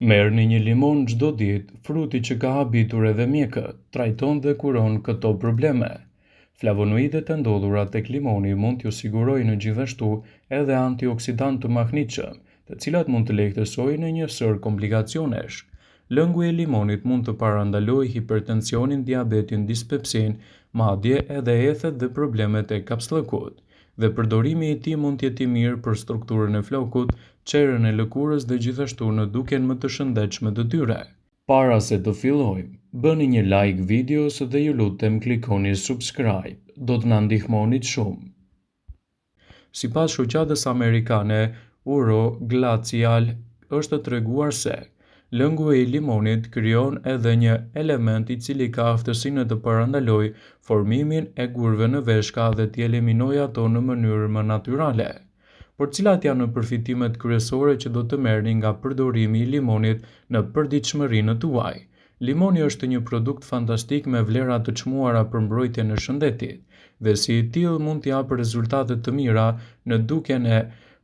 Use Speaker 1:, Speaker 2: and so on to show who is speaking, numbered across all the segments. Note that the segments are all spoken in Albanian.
Speaker 1: Merrni një limon çdo ditë, fruti që ka habitur edhe mjekët, trajton dhe kuron këto probleme. Flavonoidet e ndodhura tek limoni mund t'ju sigurojnë gjithashtu edhe antioksidantë të mahnitshëm, të cilat mund të lehtësojnë në një sër komplikacionesh. Lëngu i limonit mund të parandalojë hipertensionin, diabetin, dispepsin, madje edhe ethet dhe problemet e kapsllëkut. Dhe përdorimi i tij mund të jetë i mirë për strukturën e flokut, çerën e lëkurës dhe gjithashtu në dukjen më të shëndetshme të tyre. Para se të fillojmë, bëni një like videos dhe ju lutem klikoni subscribe, do të na ndihmonit shumë. Sipas shoqatës amerikane Uro-Glacial, është treguar se lëngu i limonit krijon edhe një element i cili ka aftësinë të parandalojë formimin e gurëve në veshka dhe t'i eliminojë ato në mënyrë më natyrale. Por cilat janë përfitimet kryesore që do të merrni nga përdorimi i limonit në përditshmërinë tuaj? Limoni është një produkt fantastik me vlera të çmuara për mbrojtjen e shëndetit, dhe si i tillë mund të japë rezultate të mira në dukjen e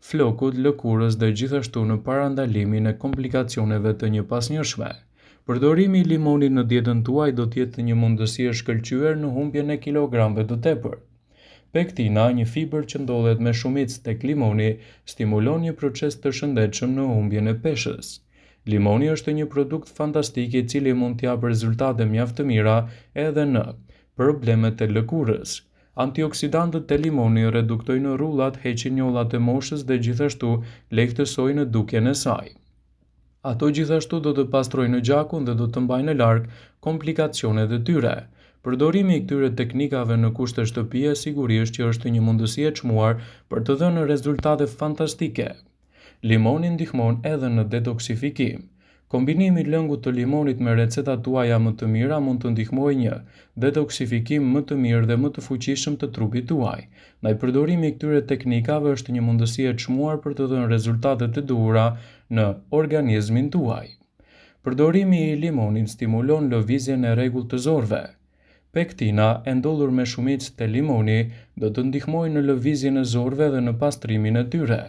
Speaker 1: flokut, lëkurës dhe gjithashtu në parandalimin e komplikacioneve të njëpasnjëshme. Përdorimi i limonit në dietën tuaj do të jetë një mundësi e shkëlqyer në humbjen e kilogramëve të tepërt. Pektina, një fiber që ndodhet me shumicë tek limoni, stimulon një proces të shëndetshëm në humbjen e peshës. Limoni është një produkt fantastik i cili mund t'japë rezultate mjaft të mira edhe në problemet e lëkurës. Antioksidantët e limoni reduktojnë rrullat, heqin njollat e moshës dhe gjithashtu lehtësojnë dukjen e saj. Ato gjithashtu do të pastrojnë gjakun dhe do të mbajnë larg komplikacionet e tyre. Përdorimi i këtyre teknikave në kushte shtëpie sigurisht që është një mundësi e çmuar për të dhënë rezultate fantastike. Limoni ndihmon edhe në detoksifikim. Kombinimi i lëngut të limonit me recetat tuaja më të mira mund të ndihmojë një detoksifikim më të mirë dhe më të fuqishëm të trupit tuaj. Ndaj përdorimi i këtyre teknikave është një mundësi e çmuar për të dhënë rezultate të duhura në organizmin tuaj. Përdorimi i limonit stimulon lëvizjen e rregullt të zorëve. Pektina, e ndodhur me shumicë te limoni, do të ndihmojë në lëvizjen e zorëve dhe në pastrimin e tyre.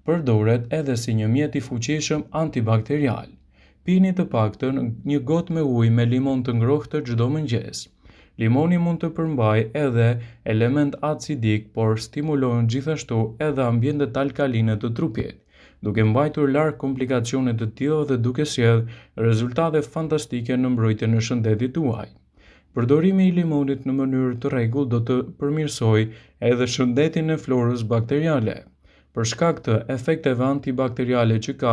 Speaker 1: Përdoret edhe si një mjet i fuqishëm antibakterial. Pini të paktën një gotë me ujë me limon të ngrohtë çdo mëngjes. Limoni mund të përmbajë edhe element acidik, por stimulon gjithashtu edhe ambientet alkaline të trupit, duke mbajtur larg komplikacione të tilla dhe duke sjellë rezultate fantastike në mbrojtjen e shëndetit tuaj. Përdorimi i limonit në mënyrë të rregullt do të përmirësojë edhe shëndetin e florës bakteriale. Për shkak të efekteve antibakteriale që ka,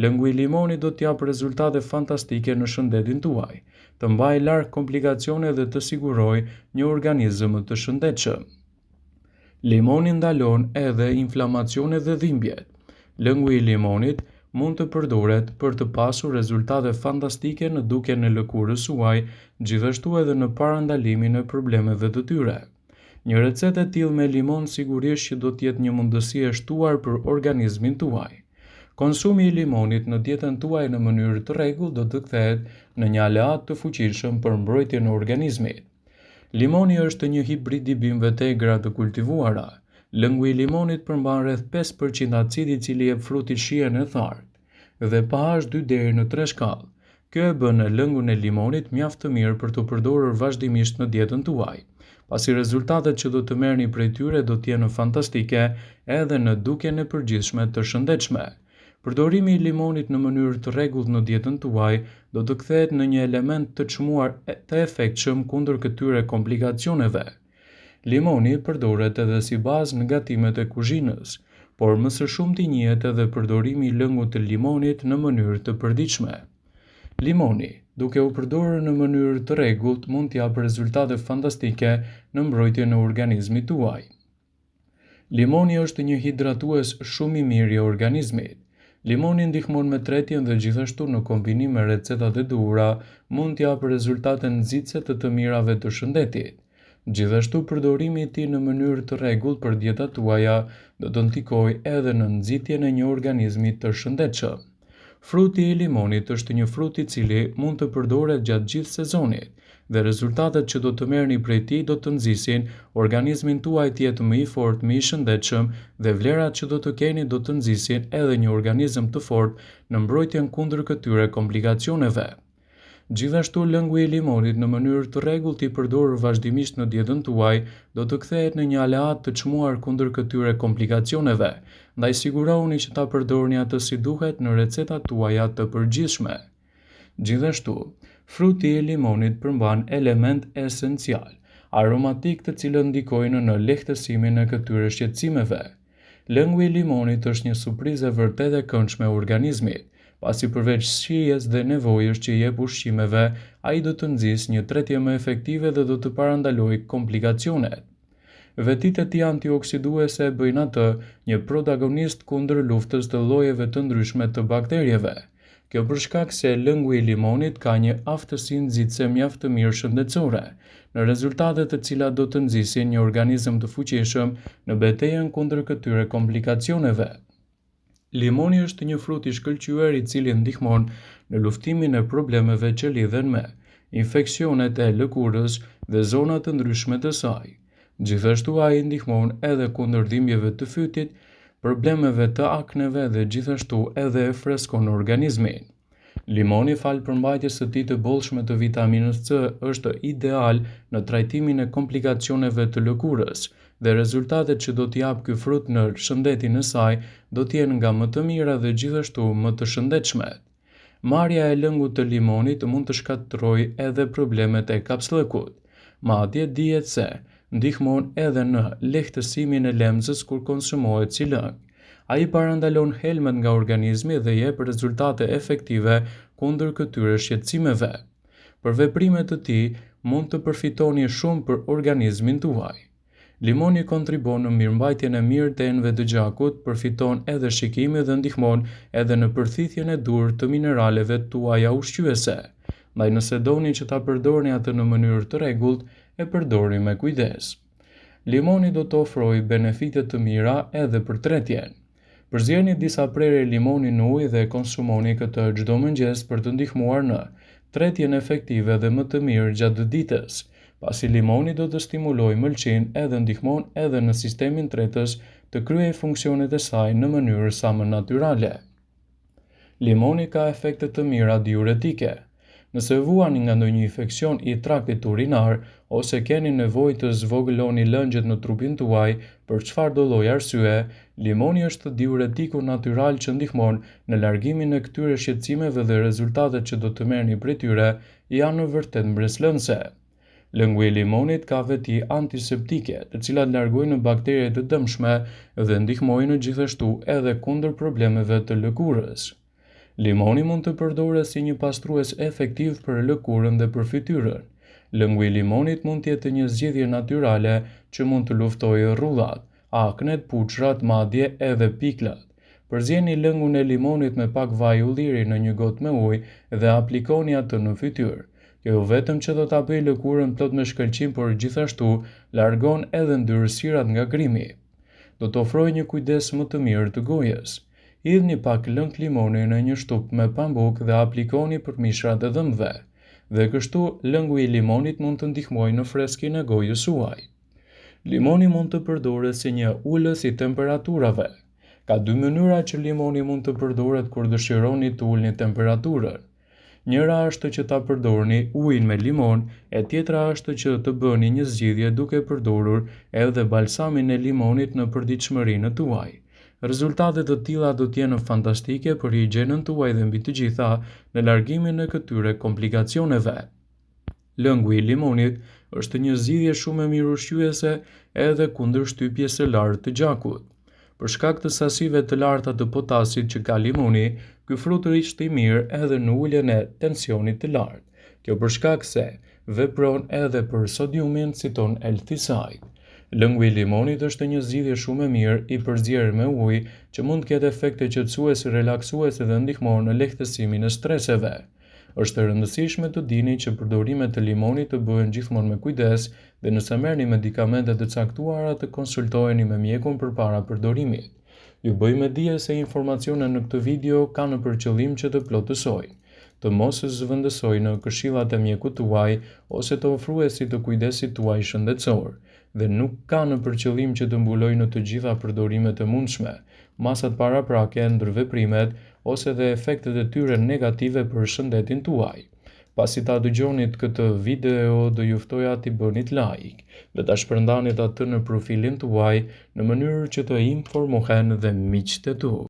Speaker 1: lëngu i limonit do t'japë rezultate fantastike në shëndetin tuaj, të mbajë larg komplikacione dhe të sigurojë një organizëm të shëndetshëm. Limoni ndalon edhe inflamacionet dhe dhimbjet. Lëngu i limonit mund të përdoret për të pasur rezultate fantastike në dukjen e lëkurës suaj, gjithashtu edhe në parandalimin e problemeve të tyre. Një recetë e tillë me limon sigurisht që do të jetë një mundësi e shtuar për organizmin tuaj. Konsumi i limonit në dietën tuaj në mënyrë të rregullt do të kthehet në një aleat të fuqishëm për mbrojtjen e organizmit. Limoni është një hibrid i bimëve të egra të kultivuara. Lëngu i limonit përmban rreth 5% acid i cili jep frutit shijen e thartë dhe pH 2 deri në 3 shkallë. Kjo e bën lëngun e limonit mjaft të mirë për të përdorur vazhdimisht në dietën tuaj, pasi rezultatet që do të merrni prej tyre do të jenë fantastike edhe në dukjen e përgjithshme të shëndetshme. Përdorimi i limonit në mënyrë të rregullt në dietën tuaj do të kthehet në një element të çmuar të efektshëm kundër këtyre komplikacioneve. Limoni përdoret edhe si bazë në gatimet e kuzhinës, por më së shumti njihet edhe përdorimi i lëngut të limonit në mënyrë të përditshme. Limoni, duke u përdorur në mënyrë të rregullt, mund të japë rezultate fantastike në mbrojtjen e organizmit tuaj. Limoni është një hidratues shumë i mirë i organizmit. Limoni ndihmon me tretjen dhe gjithashtu në kombinim me recetat e duhura mund të japë rezultate nxitse të mirave të shëndetit. Gjithashtu përdorimi i tij në mënyrë të rregullt për dietat tuaja do të ndikojë edhe në nxitjen e një organizmi të shëndetshëm. Fruti i limonit është një frut i cili mund të përdoret gjatë gjithë sezonit dhe rezultatet që do të merrni prej tij do të nxisin organizmin tuaj të jetë më i fortë, më i shëndetshëm dhe vlerat që do të keni do të nxisin edhe një organizëm të fortë në mbrojtjen kundër këtyre komplikacioneve. Gjithashtu lëngu i limonit në mënyrë të rregullt i përdorur vazhdimisht në dietën tuaj do të kthehet në një aleat të çmuar kundër këtyre komplikacioneve, ndaj sigurohuni që ta përdorni atë si duhet në recetat tuaja të përgjithshme. Gjithashtu, fruti i limonit përmban element esencial, aromatik të cilët ndikojnë në lehtësimin e këtyre shqetësimeve. Lëngu i limonit është një surprizë e vërtet e këndshme e organizmit, pasi përveç shijes dhe nevojës që i jep ushqimeve, ai do të nxjisë një tretje më efektive dhe do të parandalojë komplikacionet. Vetitë e tij antioksiduese bëjnë atë një protagonist kundër luftës të llojeve të ndryshme të bakterieve. Kjo për shkak se lëngu i limonit ka një aftësi nxitse mjaft të mirë shëndetësore, në rezultate të cilat do të nxisin një organizëm të fuqishëm në betejën kundër këtyre komplikacioneve. Limoni është një frut i shkëlqyer i cili ndihmon në luftimin e problemeve që lidhen me infeksionet e lëkurës dhe zona të ndryshme të saj. Gjithashtu ai ndihmon edhe kundër dhimbjeve të fytit, problemeve të akneve dhe gjithashtu edhe e freskon organizmin. Limoni falë përmbajtjes së tij të bollshme të vitaminës C është ideal në trajtimin e komplikacioneve të lëkurës dhe rezultatet që do t'i jap ky frut në shëndetin e saj do t'jenë nga më të mira dhe gjithashtu më të shëndetshmet. Marrja e lëngut të limonit mund të shkatërrojë edhe problemet e kapslëkut. Madje dihet se ndihmon edhe në lehtësimin e lemzës kur konsumohet si lëng. Ai parandalon helmet nga organizmi dhe jep rezultate efektive kundër këtyre shqetësimeve. Për veprimet të tij mund të përfitoni shumë për organizmin tuaj. Limoni kontribon në mirëmbajtjen e mirë të enëve të gjakut, përfiton edhe shikimi dhe ndihmon edhe në përthithjen e dur të mineraleve tuaja ushqyese. Ndaj nëse doni që ta përdorni atë në mënyrë të rregullt, e përdorni me kujdes. Limoni do të ofrojë benefite të mira edhe për tretjen. Përzierni disa prerje limoni në ujë dhe konsumoni këtë çdo mëngjes për të ndihmuar në tretjen efektive dhe më të mirë gjatë ditës, pasi limoni do të stimulojë mëlçin edhe ndihmon edhe në sistemin tretës të kryej funksionet e saj në mënyrë sa më natyrale. Limoni ka efekte të mira diuretike. Nëse vuani nga ndonjë infeksion i traktit urinar ose keni nevojë të zvogëloni lëngjet në trupin tuaj për çfarëdo lloji arsye, limoni është diuretiku natyral që ndihmon në largimin e këtyre shqetësimeve dhe rezultatet që do të merrni prej tyre janë në vërtet mbreslënse. Lëngu i limonit ka veti antiseptike, të cilat largojnë bakterie të dëmshme dhe ndihmojnë gjithashtu edhe kundër problemeve të lëkurës. Limoni mund të përdoret si një pastrues efektiv për lëkurën dhe për fytyrën. Lëngu i limonit mund të jetë një zgjidhje natyrale që mund të luftojë rrullat, aknet, puçrat, madje edhe piklat. Përzieni lëngun e limonit me pak vaj ulliri në një gotë me ujë dhe aplikoni atë në fytyrë. Kjo jo vetëm që do ta bëjë lëkurën plot me shkëlqim, por gjithashtu largon edhe ndyrësirat nga grimi. Do të ofrojë një kujdes më të mirë të gojës. Hidhni pak lëng limoni në një shtupë me pambuk dhe aplikoni për mishrat e dhëmbëve. Dhe kështu lëngu i limonit mund të ndihmojë në freskinë e gojës suaj. Limoni mund të përdoret si një ulës i temperaturave. Ka dy mënyra që limoni mund të përdoret kur dëshironi të ulni temperaturën. Njëra është që ta përdorni ujin me limon, e tjetra është që të bëni një zgjidhje duke përdorur edhe balsamin e limonit në përditshmërinë tuaj. Rezultatet të tilla do të jenë fantastike për higjienën tuaj dhe mbi të gjitha në largimin e këtyre komplikacioneve. Lëngu i limonit është një zgjidhje shumë e mirë ushqyese edhe kundër shtypjes së lartë të gjakut. Për shkak të sasive të larta të potasit që ka limoni, ky frut është i mirë edhe në uljen e tensionit të lartë. Kjo për shkak se vepron edhe për sodiumin si ton L-thiside. Lëngu i limonit është një zgjidhje shumë e mirë i përzier me ujë që mund të ketë efekte qetësuese, relaksuese dhe ndihmon në lehtësimin e streseve. Është e rëndësishme të dini që përdorimet e limonit të bëhen gjithmonë me kujdes dhe nëse merrni medikamente të caktuara të konsultoheni me mjekun përpara përdorimit. Ju bëj me dije se informacionet në këtë video kanë për qëllim që të plotësojnë, të mos zëvendësojnë këshillat e mjekut tuaj ose të ofruesit të kujdesit tuaj shëndetësor, dhe nuk kanë për qëllim që të mbulojnë të gjitha përdorimet e mundshme, masat paraprake, ndërveprimet ose dhe efektet e tyre negative për shëndetin tuaj. Pasi ta dëgjonit këtë video, do ju ftoja t'i bënit like dhe ta shpërndanit atë në profilin tuaj në mënyrë që të informohen dhe miqtë e tu.